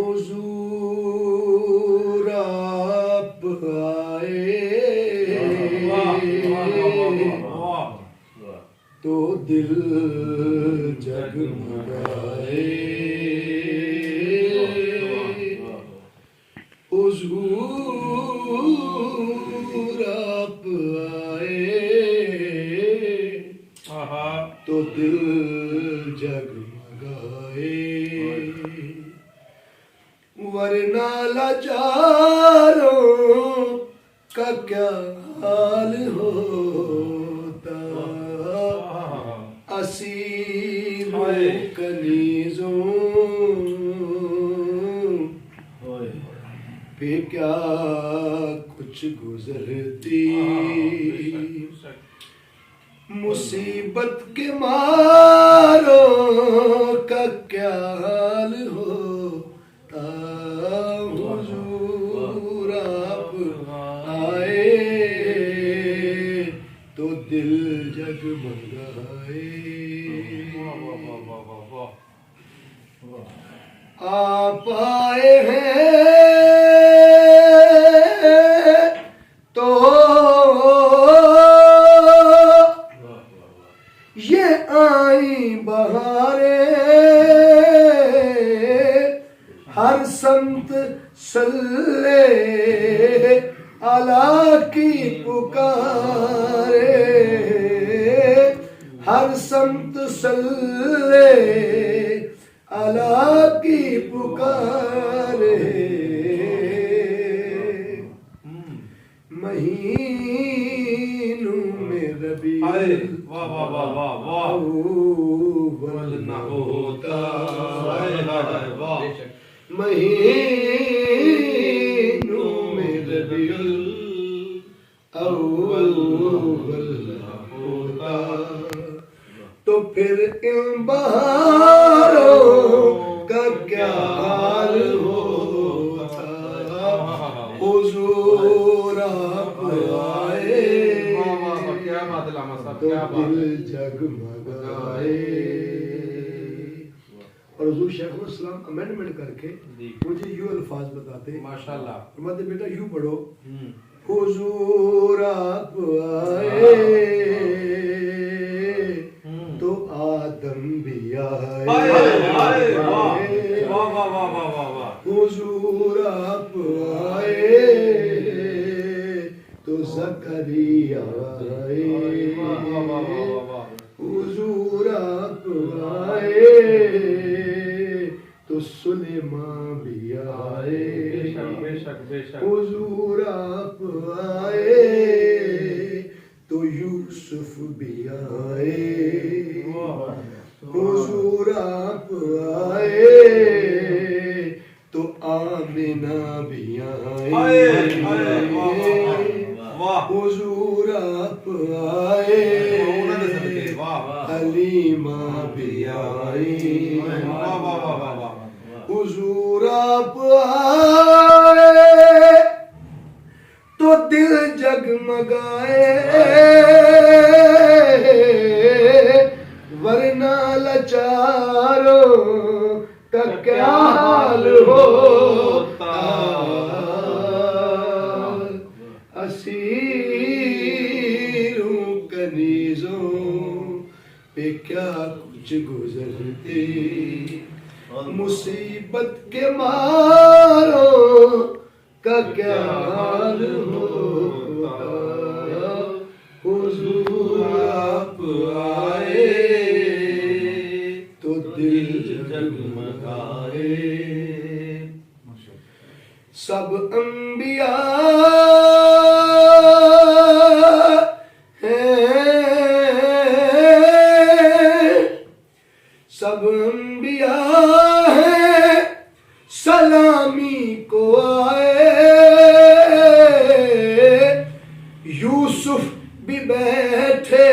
حضور آپ آئے تو دل جگمگائے، حضور آپ آئے تو دل جگمگائے، ورنہ لاچاروں کا کیا حال ہوتا، اسیروں کنیزوں پہ کیا کچھ گزرتی، مصیبت کے ماروں کا کیا حال ہوتا، حضور آپ آئے تو دل جگمگائے، آپ آئے ہیں تو یہ آئیں بہاریں، ہر سمت صلی اللہ کی پکارے، ہر سمت صلی اللہ کی پکارے، مہینوں میں ربیع الاول نہ ہوتا، مہینوں میں ربیع الاول نہ ہوتا، تو پھر ان بہاروں کا کیا حال ہوتا، حضور آپ آئے تو دل جگمگائے۔ اور حضور شیخ الاسلام امینڈمنٹ کر کے مجھے یوں الفاظ بتاتے، ماشاءاللہ، فرماتے بیٹا یوں پڑھو، حضور آپ آئے تو آدم بھی آئے، حضور آپ آئے تو زکریا آئے، حضور آپ آئے تو سلیمان بھی آئے، حضور آپ آئے تو یوسف بھی آئے، حضور آپ آئے تو آمنہ بھی آئے، حضور آپ آئے حلیمہ بھی آئی، حضور آپ آئے تو دل جگمگائے، ورنہ لاچاروں کا کیا حال ہوتا، اسیروں کنیزوں پہ کیا کچھ گزرتی، مصیبت کے ماروں کا کیا حال ہوتا، حضور آپ آئے تو دل جگمگائے، سب انبیاء سب انبیاء ہیں سلامی کو آئے، یوسف بھی بیٹھے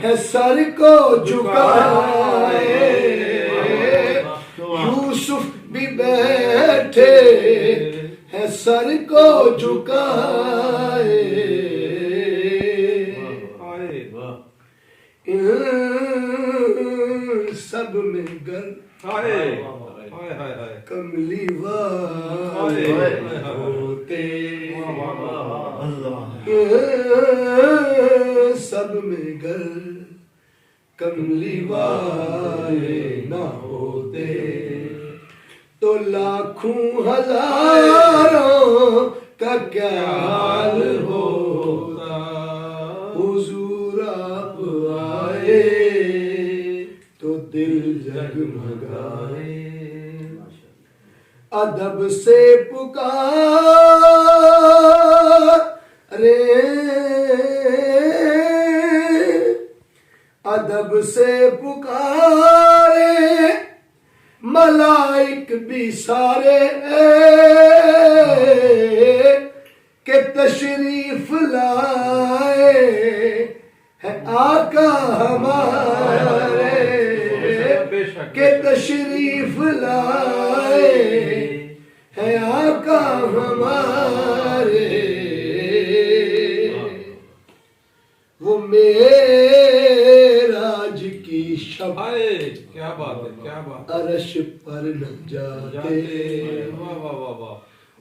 ہیں سر کو جھکائے، یوسف بھی بیٹھے ہیں سر کو جھکائے، سب میں گر کملی والے ہوتے سب میں گر کملی والے نہ ہوتے تو لاکھوں ہزاروں کا کیا حال ہوتا حضور آپ آئے تو دل جگمگائے ادب سے پکارے ادب سے پکارے ملائک بھی سارے کہ تشریف لائے ہے آقا ہمارے کہ تشریف لائے ہے آقا ہمارے وہ معراج کی شب کیا بات ہے کیا بات عرش پر نہ جاتے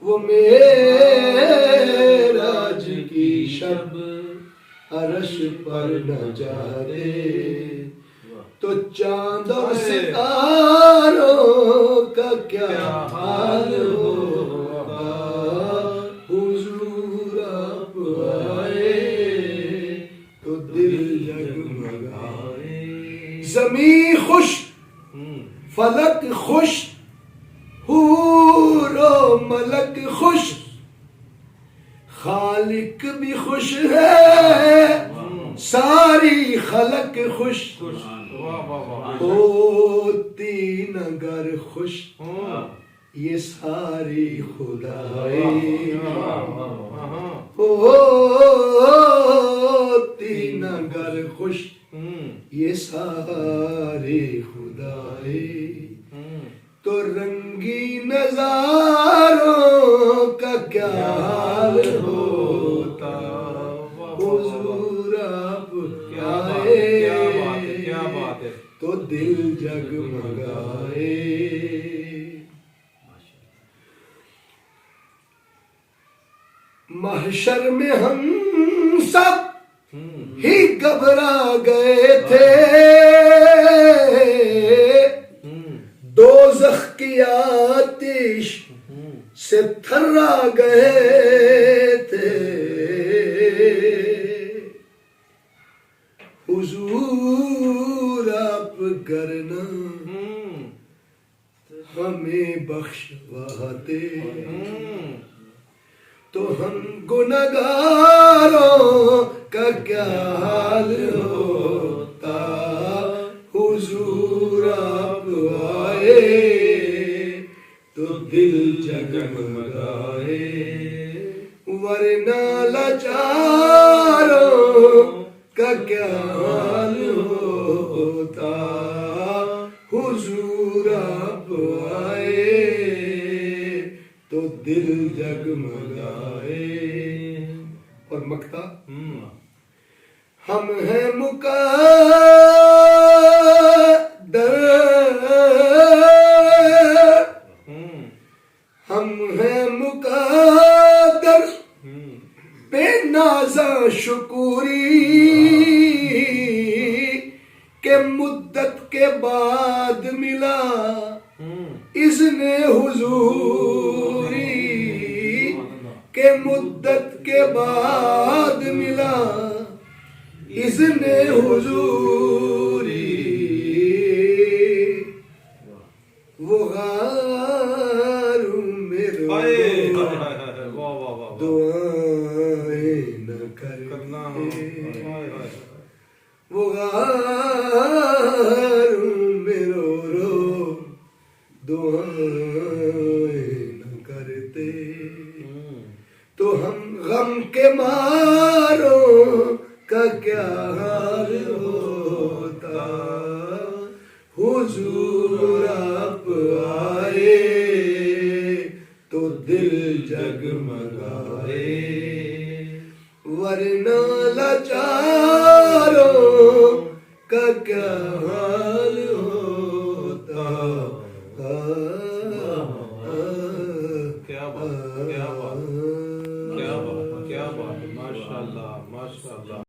وہ معراج کی شب عرش پر نہ جاتے تو چاند و ستاروں کا کیا حال ہوگا حضور آپ آئے تو دل جگمگائے زمین خوش فلک خوش حور و ملک خوش خالق بھی خوش ہے ساری خلق خوش ہوتی نگر خوش یہ ساری خدائی ہوتی نگر خوش یہ ساری خدائی تو رنگی نظاروں کا کیا حال ہوتا حضور آپ آئے تو دل جگمگائے محشر میں ہم سب ہی گھبرا گئے تھے دوزخ کی آتش سے تھرا گئے تھے حضور آپ کرنا ہمیں بخشواتے تو ہم گنہگاروں کا کیا حال ہوتا حضور آپ آئے تو دل جگمگائے ورنہ لاچاروں کا کیا حال ہوتا حضور آپ آئے تو دل جگمگائے اور مکتا ہم ہیں مقدر ہم ہیں مقدر بے نازا شکوری کہ مدت کے بعد ملا اذن حضوری کہ مدت کے بعد ملا اذن حضوری وہ غار میں رو دعائیں نہ کرتے وہ غار میں رو دعائیں نہ کرتے تو ہم غم کے ماروں کا کیا حال ہوتا حضور آپ آئے تو دل جگمگائے ورنہ لاچاروں کا کیا حال ہوتا کیا بات ہے، کیا بات ہے، کیا بات ہے، کیا بات ہے، ماشاء اللہ ماشاء اللہ